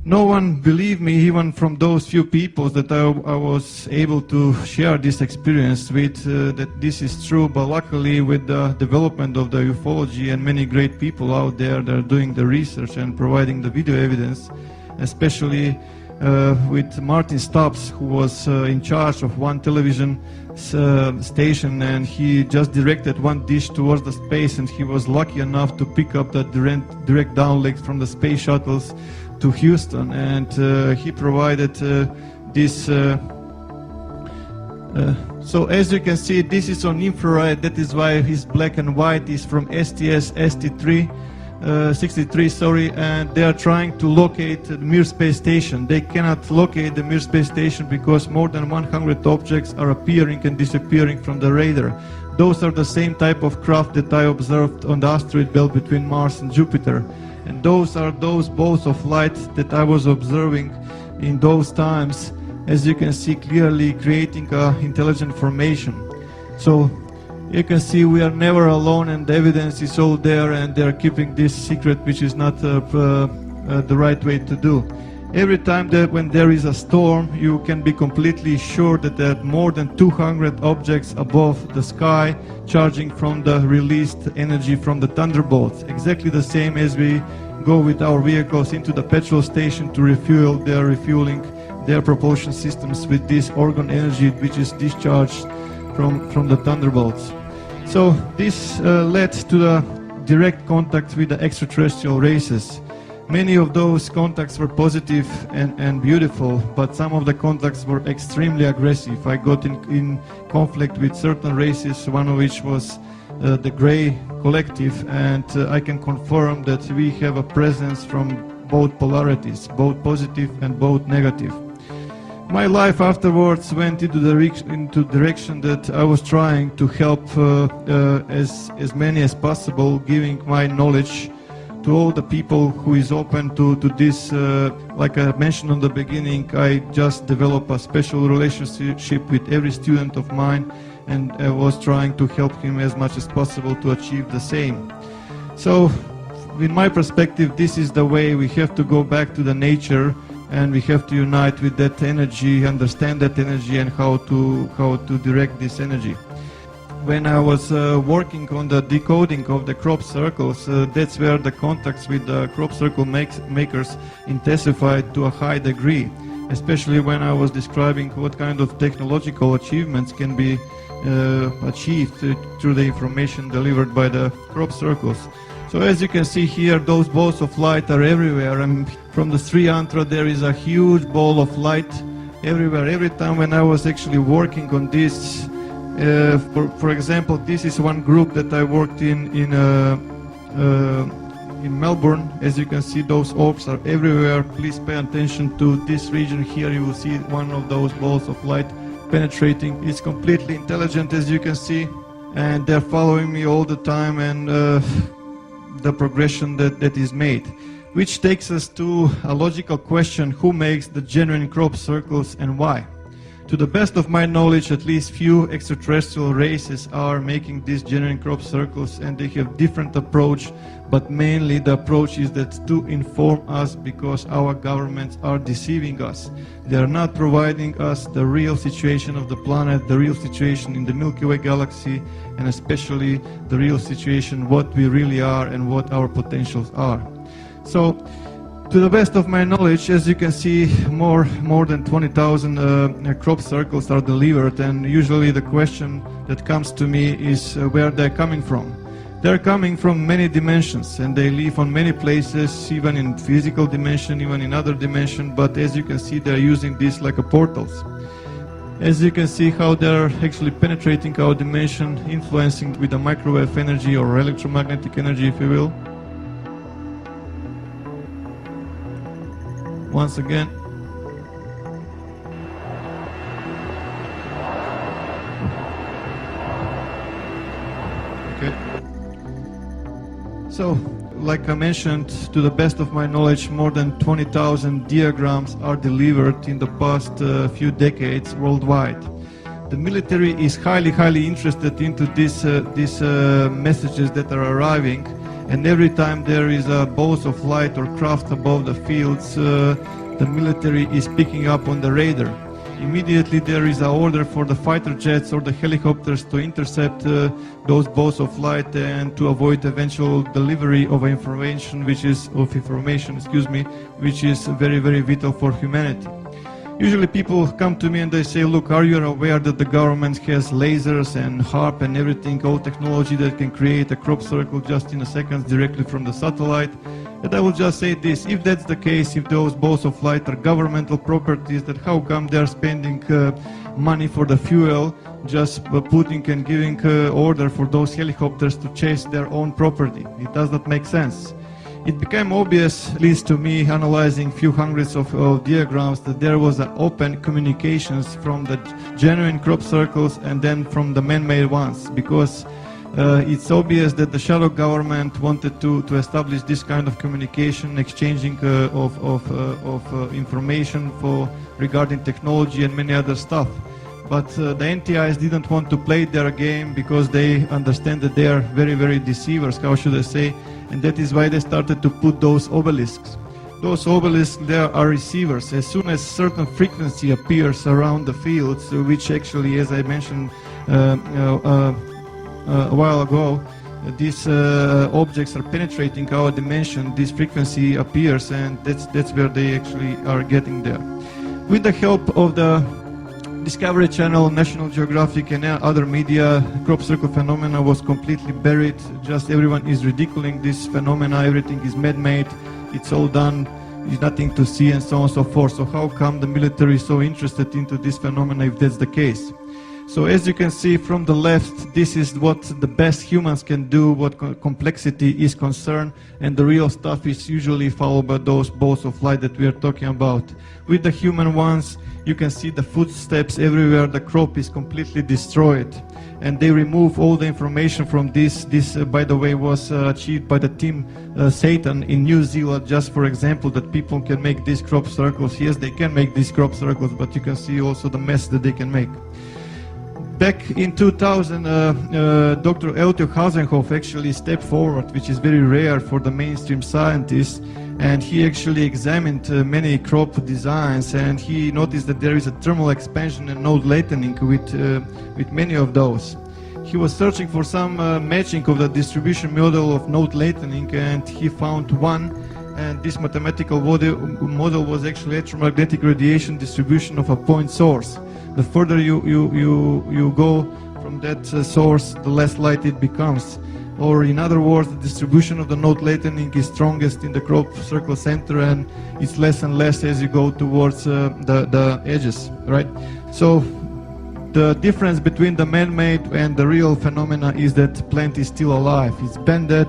No one believed me, even from those few people that I was able to share this experience with, that this is true. But luckily, with the development of the ufology and many great people out there that are doing the research and providing the video evidence, especially with Martin Stubbs, who was in charge of one television station, and he just directed one dish towards the space, and he was lucky enough to pick up the direct downlinks from the space shuttles to Houston, and he provided this. So as you can see, this is on infrared. That is why his black and white is from STS-63, and they are trying to locate the Mir space station. They cannot locate the Mir space station because more than 100 objects are appearing and disappearing from the radar. Those are the same type of craft that I observed on the asteroid belt between Mars and Jupiter. And those are those balls of light that I was observing in those times, as you can see clearly, creating intelligent formation. So you can see we are never alone, and the evidence is all there, and they are keeping this secret, which is not the right way to do. Every time that when there is a storm, you can be completely sure that there are more than 200 objects above the sky charging from the released energy from the thunderbolts. Exactly the same as we go with our vehicles into the petrol station to refuel. They are refueling their propulsion systems with this orgone energy which is discharged from the thunderbolts. So this led to the direct contact with the extraterrestrial races. Many of those contacts were positive and beautiful, but some of the contacts were extremely aggressive. I got in conflict with certain races, one of which was the Gray Collective, and I can confirm that we have a presence from both polarities, both positive and both negative. My life afterwards went into the direction that I was trying to help as many as possible, giving my knowledge to all the people who is open to this. Like I mentioned in the beginning, I just developed a special relationship with every student of mine, and I was trying to help him as much as possible to achieve the same. So, in my perspective, this is the way. We have to go back to the nature, and we have to unite with that energy, understand that energy, and how to direct this energy. When I was working on the decoding of the crop circles, that's where the contacts with the crop circle makers intensified to a high degree, especially when I was describing what kind of technological achievements can be achieved through the information delivered by the crop circles. So as you can see here, those balls of light are everywhere, and from the Sri Yantra there is a huge ball of light everywhere. Every time when I was actually working on this, for example, this is one group that I worked in Melbourne. As you can see, those orbs are everywhere. Please pay attention to this region here. You will see one of those balls of light penetrating. It's completely intelligent, as you can see, and they're following me all the time, and the progression that is made. Which takes us to a logical question: who makes the genuine crop circles and why? To the best of my knowledge, at least few extraterrestrial races are making these genuine crop circles, and they have different approach, but mainly the approach is that to inform us, because our governments are deceiving us. They are not providing us the real situation of the planet, the real situation in the Milky Way galaxy, and especially the real situation, what we really are and what our potentials are. So, to the best of my knowledge, as you can see, more than 20,000 crop circles are delivered, and usually the question that comes to me is where they're coming from. They're coming from many dimensions, and they live on many places, even in physical dimension, even in other dimension, but as you can see, they're using this like a portals. As you can see how they're actually penetrating our dimension, influencing with the microwave energy or electromagnetic energy, if you will. Once again. Okay. So, like I mentioned, to the best of my knowledge, more than 20,000 diagrams are delivered in the past few decades worldwide. The military is highly interested into these messages that are arriving, and every time there is a balls of light or craft above the fields, the military is picking up on the radar. Immediately there is an order for the fighter jets or the helicopters to intercept those balls of light and to avoid eventual delivery of information, which is very, very vital for humanity. Usually people come to me and they say, look, are you aware that the government has lasers and HARP and everything, all technology that can create a crop circle just in a second directly from the satellite? And I will just say this, if that's the case, if those balls of light are governmental properties, then how come they're spending money for the fuel, just putting and giving order for those helicopters to chase their own property? It does not make sense. It became obvious, at least to me, analyzing few hundreds of diagrams, that there was an open communications from the genuine crop circles and then from the man-made ones, because it's obvious that the shadow government wanted to establish this kind of communication, exchanging of information regarding technology and many other stuff. But the NTIs didn't want to play their game because they understand that they are very, very deceivers, how should I say, and that is why they started to put those obelisks. Those obelisks, there are receivers. As soon as certain frequency appears around the fields, which actually, as I mentioned a while ago, these objects are penetrating our dimension, this frequency appears, and that's where they actually are getting there. With the help of the Discovery Channel, National Geographic and other media, crop circle phenomena was completely buried. Just everyone is ridiculing this phenomena, everything is man-made, it's all done, there's nothing to see and so on and so forth. So how come the military is so interested into this phenomena if that's the case? So as you can see from the left, this is what the best humans can do, what complexity is concerned, and the real stuff is usually followed by those balls of light that we are talking about. With the human ones, you can see the footsteps everywhere, the crop is completely destroyed, and they remove all the information from this. This, by the way, was achieved by the team Satan in New Zealand, just for example, that people can make these crop circles. Yes, they can make these crop circles, but you can see also the mess that they can make. Back in 2000, Dr. Eltio Hasenhoff actually stepped forward, which is very rare for the mainstream scientists, and he actually examined many crop designs, and he noticed that there is a thermal expansion and node lengthening with many of those. He was searching for some matching of the distribution model of node lengthening, and he found one, and this mathematical model was actually electromagnetic radiation distribution of a point source. The further you go from that source, the less light it becomes. Or in other words, the distribution of the node lengthening is strongest in the crop circle center, and it's less and less as you go towards the edges, right? So the difference between the man-made and the real phenomena is that plant is still alive. It's bended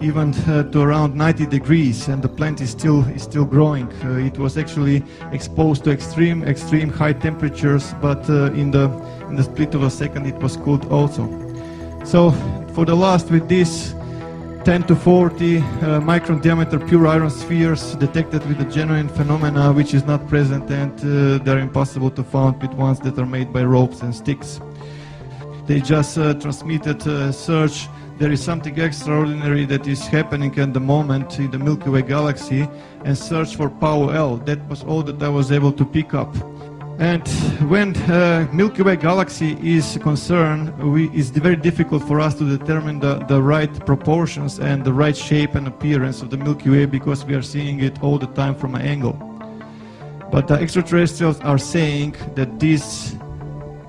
even to around 90 degrees, and the plant is still growing. It was actually exposed to extreme high temperatures, but in the split of a second it was cooled also. So for the last, with this 10 to 40 micron diameter pure iron spheres detected with the genuine phenomena, which is not present, and they're impossible to find with ones that are made by ropes and sticks. They just transmitted search. There is something extraordinary that is happening at the moment in the Milky Way galaxy, and search for Power L. That was all that I was able to pick up. And when Milky Way galaxy is concerned, it's very difficult for us to determine the right proportions and the right shape and appearance of the Milky Way, because we are seeing it all the time from an angle. But the extraterrestrials are saying that this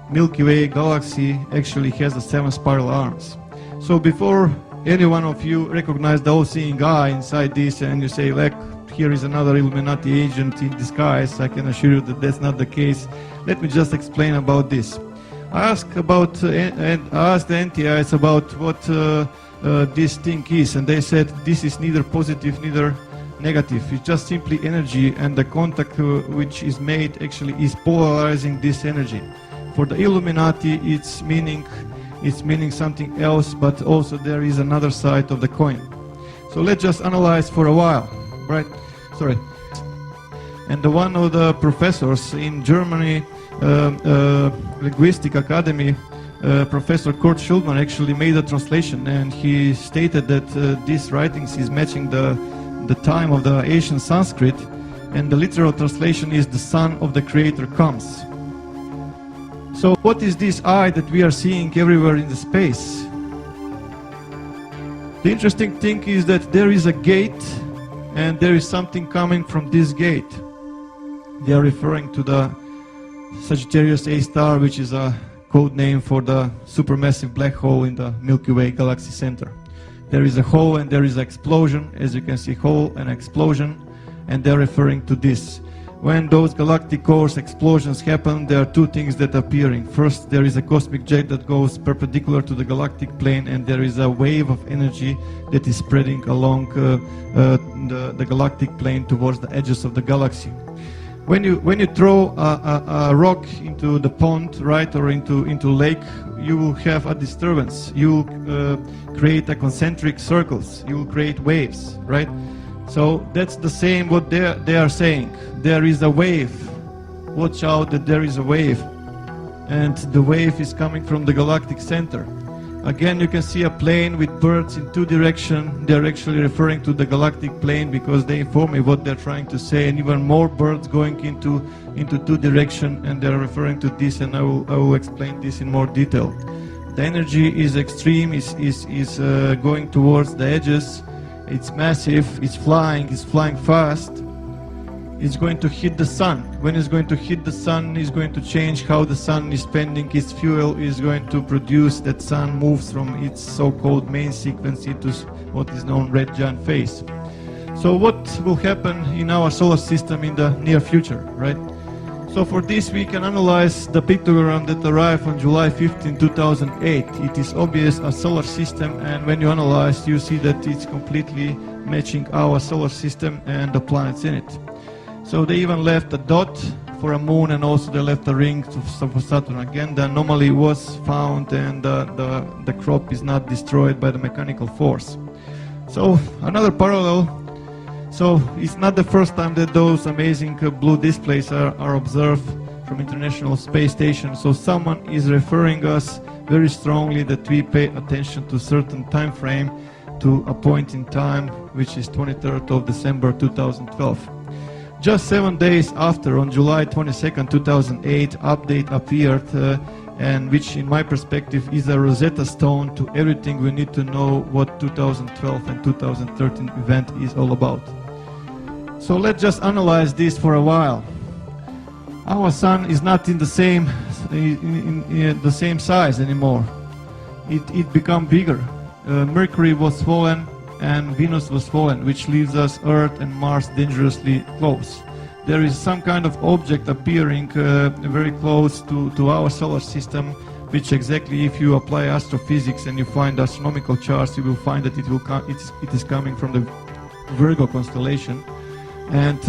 Milky Way galaxy actually has the 7 spiral arms. So before any one of you recognize the all-seeing eye inside this and you say, like, here is another Illuminati agent in disguise, I can assure you that that's not the case. Let me just explain about this. I asked the NTIs about what this thing is, and they said this is neither positive neither negative. It's just simply energy, and the contact which is made actually is polarizing this energy. For the Illuminati, it's meaning something else, but also there is another side of the coin. So let's just analyze for a while, right? Sorry. And one of the professors in Germany, Linguistic Academy, Professor Kurt Schulman actually made a translation, and he stated that these writings is matching the time of the ancient Sanskrit, and the literal translation is "the Son of the Creator comes." So what is this eye that we are seeing everywhere in the space? The interesting thing is that there is a gate, and there is something coming from this gate. They are referring to the Sagittarius A star, which is a code name for the supermassive black hole in the Milky Way galaxy center. There is a hole and there is an explosion. As you can see, hole and explosion, and they're referring to this. When those galactic cores explosions happen, there are two things that are appearing. First, there is a cosmic jet that goes perpendicular to the galactic plane, and there is a wave of energy that is spreading along the galactic plane towards the edges of the galaxy. When you throw a rock into the pond, right, or into lake, you will have a disturbance. You will create a concentric circles. You will create waves, right? So that's the same what they are saying. There is a wave. Watch out that there is a wave. And the wave is coming from the galactic center. Again, you can see a plane with birds in two directions. They're actually referring to the galactic plane because they inform me what they're trying to say, and even more birds going into two directions, and they're referring to this, and I will explain this in more detail. The energy is extreme, is going towards the edges. It's massive, it's flying fast. It's going to hit the sun. When it's going to hit the sun, it's going to change how the sun is spending its fuel, is going to produce that sun moves from its so-called main sequence into what is known red giant phase. So what will happen in our solar system in the near future, right? So for this we can analyze the pictogram that arrived on July 15, 2008. It is obvious a solar system, and when you analyze you see that it's completely matching our solar system and the planets in it. So they even left a dot for a moon, and also they left a ring for Saturn. Again, the anomaly was found, and the crop is not destroyed by the mechanical force. So another parallel. So it's not the first time that those amazing blue displays are observed from International Space Station. So someone is referring us very strongly that we pay attention to certain time frame, to a point in time, which is 23rd of December 2012. Just 7 days after, on July 22nd, 2008, update appeared, and which in my perspective is a Rosetta Stone to everything we need to know what 2012 and 2013 event is all about. So let's just analyze this for a while. Our sun is not in the same size anymore. It become bigger. Mercury was fallen and Venus was fallen, which leaves us Earth and Mars dangerously close. There is some kind of object appearing very close to our solar system, which exactly, if you apply astrophysics and you find astronomical charts, you will find that it is coming from the Virgo constellation. And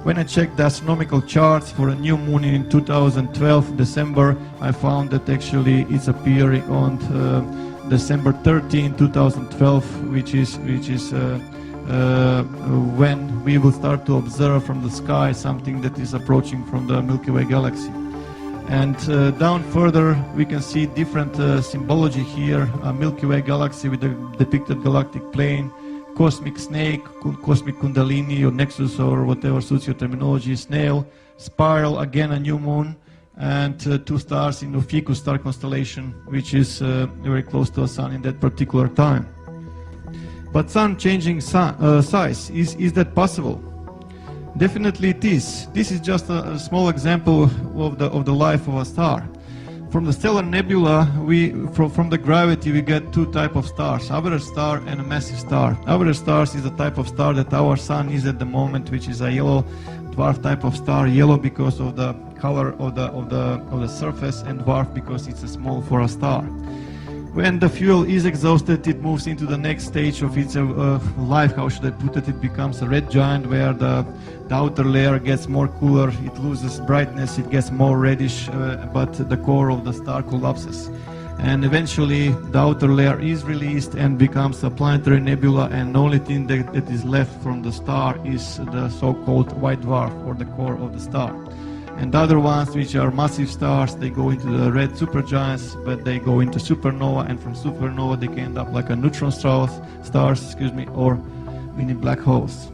when I checked the astronomical charts for a new moon in 2012 December, I found that actually it's appearing on December 13, 2012, which is when we will start to observe from the sky something that is approaching from the Milky Way galaxy. And down further we can see different symbology here, a Milky Way galaxy with the depicted galactic plane, cosmic snake, cosmic kundalini or nexus or whatever suits your terminology, snail, spiral, again a new moon, and two stars in the Ficus star constellation, which is very close to the sun in that particular time. But sun changing size, is that possible? Definitely it is. This is just a small example of the life of a star. From the stellar nebula, from the gravity, we get two types of stars, average star and a massive star. Average stars is the type of star that our sun is at the moment, which is a yellow dwarf type of star. Yellow because of the color of the surface, and dwarf because it's small for a star. When the fuel is exhausted, it moves into the next stage of its life. How should I put it? It becomes a red giant, where the outer layer gets more cooler, it loses brightness, it gets more reddish, but the core of the star collapses. And eventually the outer layer is released and becomes a planetary nebula, and the only thing that is left from the star is the so-called white dwarf, or the core of the star. And the other ones, which are massive stars, they go into the red supergiants, but they go into supernova, and from supernova they can end up like a neutron stars, or mini black holes.